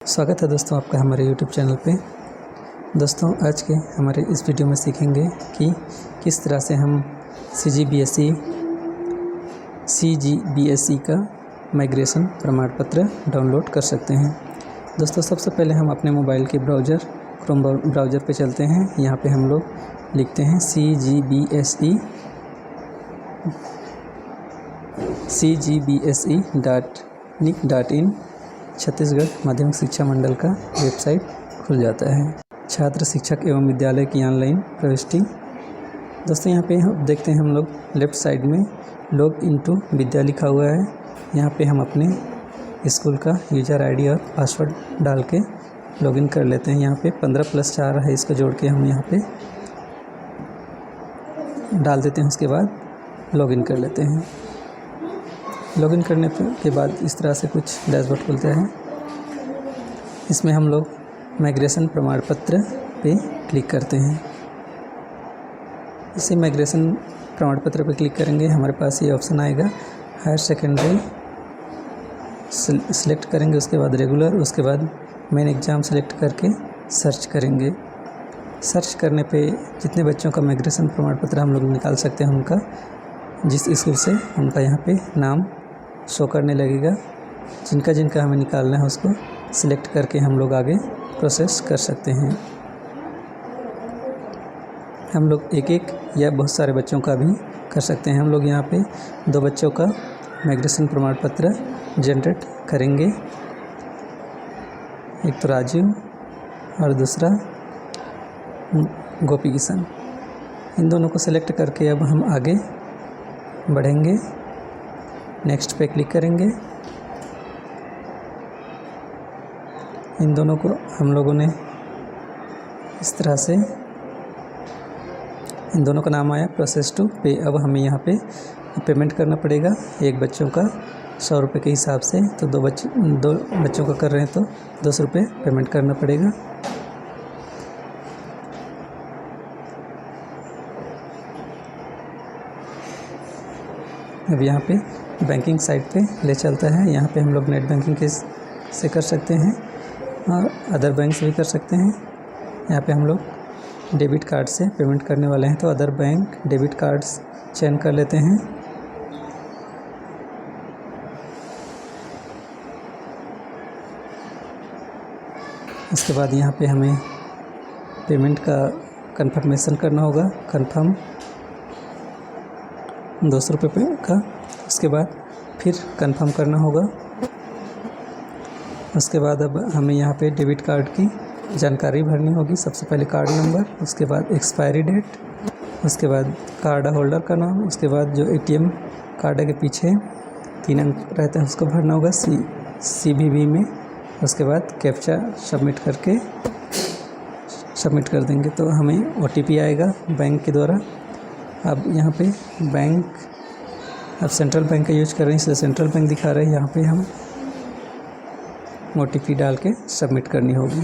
स्वागत है दोस्तों आपका हमारे YouTube चैनल पे। दोस्तों आज के हमारे इस वीडियो में सीखेंगे कि किस तरह से हम CGBSE का माइग्रेशन प्रमाण पत्र डाउनलोड कर सकते हैं। दोस्तों सबसे पहले हम अपने मोबाइल के क्रोम ब्राउज़र पे चलते हैं। यहाँ पे हम लोग लिखते हैं CGBSE.nic.in। छत्तीसगढ़ माध्यमिक शिक्षा मंडल का वेबसाइट खुल जाता है। छात्र शिक्षक एवं विद्यालय की ऑनलाइन प्रविष्टि। दोस्तों यहाँ पे हम देखते हैं, हम लोग लेफ़्ट साइड में लॉग इनटू विद्या लिखा हुआ है। यहाँ पे हम अपने स्कूल का यूज़र आईडी और पासवर्ड डाल के लॉगिन कर लेते हैं। यहाँ पे 15+4 है, इसको जोड़ के हम यहाँ पे डाल देते हैं। उसके बाद लॉगिन कर लेते हैं। लॉगिन करने के बाद इस तरह से कुछ डैशबोर्ड खुलता है। इसमें हम लोग माइग्रेशन प्रमाण पत्र पे क्लिक करते हैं। इसे माइग्रेशन प्रमाण पत्र पे क्लिक करेंगे, हमारे पास ये ऑप्शन आएगा हायर सेकेंडरी सिलेक्ट करेंगे। उसके बाद रेगुलर, उसके बाद मेन एग्ज़ाम सेलेक्ट करके सर्च करेंगे। सर्च करने पे जितने बच्चों का माइग्रेशन प्रमाण पत्र हम लोग निकाल सकते हैं, उनका जिस स्कूल से उनका यहाँ पे नाम शो करने लगेगा। जिनका हमें निकालना है उसको सिलेक्ट करके हम लोग आगे प्रोसेस कर सकते हैं। हम लोग एक या बहुत सारे बच्चों का भी कर सकते हैं। हम लोग यहाँ पे 2 बच्चों का माइग्रेशन प्रमाण पत्र जनरेट करेंगे। एक तो राजीव और दूसरा गोपी किशन। इन दोनों को सिलेक्ट करके अब हम आगे बढ़ेंगे। नेक्स्ट पे क्लिक करेंगे। इन दोनों को हम लोगों ने इस तरह से, इन दोनों का नाम आया प्रोसेस टू पे। अब हमें यहाँ पे पेमेंट करना पड़ेगा एक बच्चों का 100 रुपये के हिसाब से। तो 2 बच्चों का कर रहे हैं तो 200 रुपये पेमेंट करना पड़ेगा। अब यहाँ पे बैंकिंग साइट पे ले चलता है। यहाँ पे हम लोग नेट बैंकिंग से कर सकते हैं और अदर बैंक से भी कर सकते हैं। यहाँ पे हम लोग डेबिट कार्ड से पेमेंट करने वाले हैं तो अदर बैंक डेबिट कार्ड्स चयन कर लेते हैं। इसके बाद यहाँ पे हमें पेमेंट का कंफर्मेशन करना होगा। कंफर्म 200 रुपये का। उसके बाद फिर कंफर्म करना होगा। उसके बाद अब हमें यहाँ पे डेबिट कार्ड की जानकारी भरनी होगी। सबसे पहले कार्ड नंबर, उसके बाद एक्सपायरी डेट, उसके बाद कार्ड होल्डर का नाम, उसके बाद जो ATM कार्ड के पीछे 3 अंक रहते हैं उसको भरना होगा CVV में। उसके बाद कैप्चा सबमिट कर देंगे तो हमें OTP आएगा बैंक के द्वारा। अब यहाँ पे बैंक, अब सेंट्रल बैंक का यूज कर रहे हैं इसलिए सेंट्रल बैंक दिखा रहे हैं। यहाँ पे हम OTP डाल के सबमिट करनी होगी।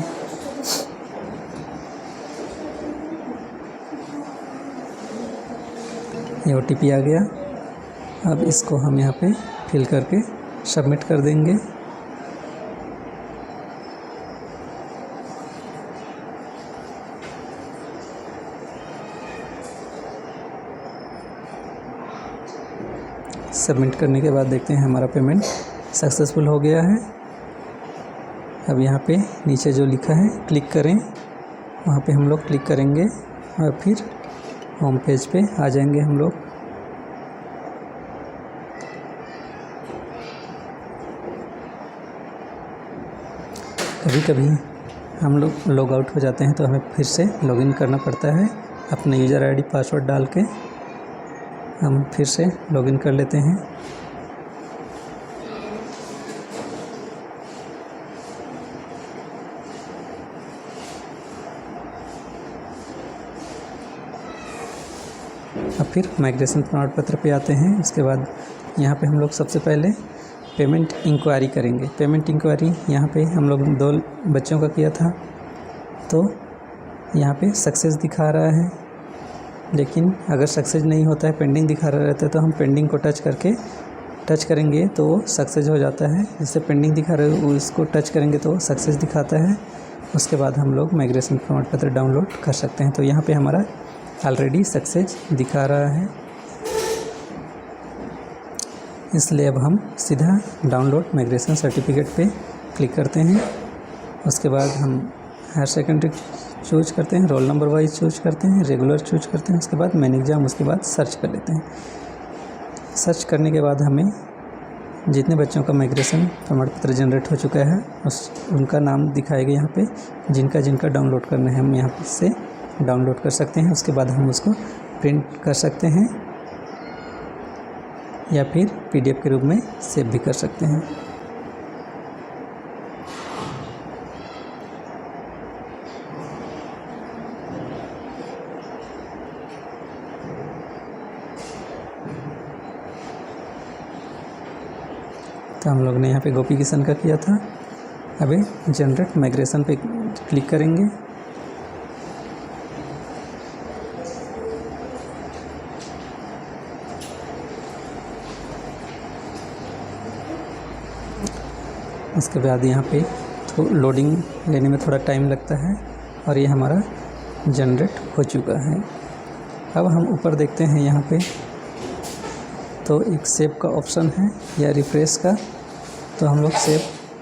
ये OTP आ गया। अब इसको हम यहाँ पे फिल करके सबमिट कर देंगे। सबमिट करने के बाद देखते हैं हमारा पेमेंट सक्सेसफुल हो गया है। अब यहाँ पे नीचे जो लिखा है क्लिक करें, वहाँ पे हम लोग क्लिक करेंगे और फिर होम पेज पे आ जाएंगे हम लोग। कभी कभी हम लोग लॉग आउट हो जाते हैं तो हमें फिर से लॉगिन करना पड़ता है। अपने यूज़र आईडी पासवर्ड डाल के हम फिर से लॉगिन कर लेते हैं। अब फिर माइग्रेशन प्रमाण पत्र पे आते हैं। उसके बाद यहाँ पे हम लोग सबसे पहले पेमेंट इंक्वायरी करेंगे। पेमेंट इंक्वायरी यहाँ पे हम लोग 2 बच्चों का किया था तो यहाँ पे सक्सेस दिखा रहा है, लेकिन अगर सक्सेस नहीं होता है, पेंडिंग दिखा रहा रहता है तो हम पेंडिंग को टच करके टच करेंगे तो वो सक्सेस हो जाता है। जैसे पेंडिंग दिखा रहे हो उसको टच करेंगे तो सक्सेस दिखाता है। उसके बाद हम लोग माइग्रेशन प्रमाण पत्र डाउनलोड कर सकते हैं। तो यहाँ पे हमारा ऑलरेडी सक्सेस दिखा रहा है, इसलिए अब हम सीधा डाउनलोड माइग्रेशन सर्टिफिकेट पे क्लिक करते हैं। उसके बाद हम हायर सेकेंडरी चूज करते हैं, रोल नंबर वाइज चूज करते हैं, रेगुलर चूज करते हैं, उसके बाद मेन एग्ज़ाम, उसके बाद सर्च कर लेते हैं। सर्च करने के बाद हमें जितने बच्चों का माइग्रेशन प्रमाण पत्र जनरेट हो चुका है उनका नाम दिखाएगा यहाँ पे। जिनका जिनका डाउनलोड करना है हम यहाँ से डाउनलोड कर सकते हैं। उसके बाद हम उसको प्रिंट कर सकते हैं या फिर PDF के रूप में सेव भी कर सकते हैं। तो हम लोग ने यहाँ पे गोपी किशन का किया था। अभी जनरेट माइग्रेशन पे क्लिक करेंगे। उसके बाद यहाँ पे तो लोडिंग लेने में थोड़ा टाइम लगता है और ये हमारा जनरेट हो चुका है। अब हम ऊपर देखते हैं यहाँ पे तो एक सेव का ऑप्शन है या रिफ्रेश का, तो हम लोग सेव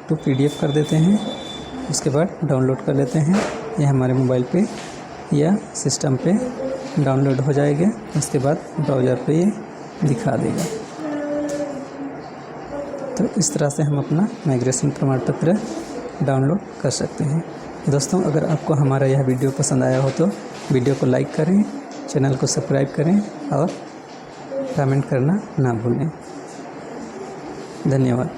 टू PDF कर देते हैं। उसके बाद डाउनलोड कर लेते हैं। ये हमारे मोबाइल पे या सिस्टम पे डाउनलोड हो जाएगा। उसके बाद ब्राउज़र पे ये दिखा देगा। तो इस तरह से हम अपना माइग्रेशन प्रमाण पत्र डाउनलोड कर सकते हैं। दोस्तों, अगर आपको हमारा यह वीडियो पसंद आया हो तो वीडियो को लाइक करें, चैनल को सब्सक्राइब करें और कमेंट करना ना भूलें। धन्यवाद।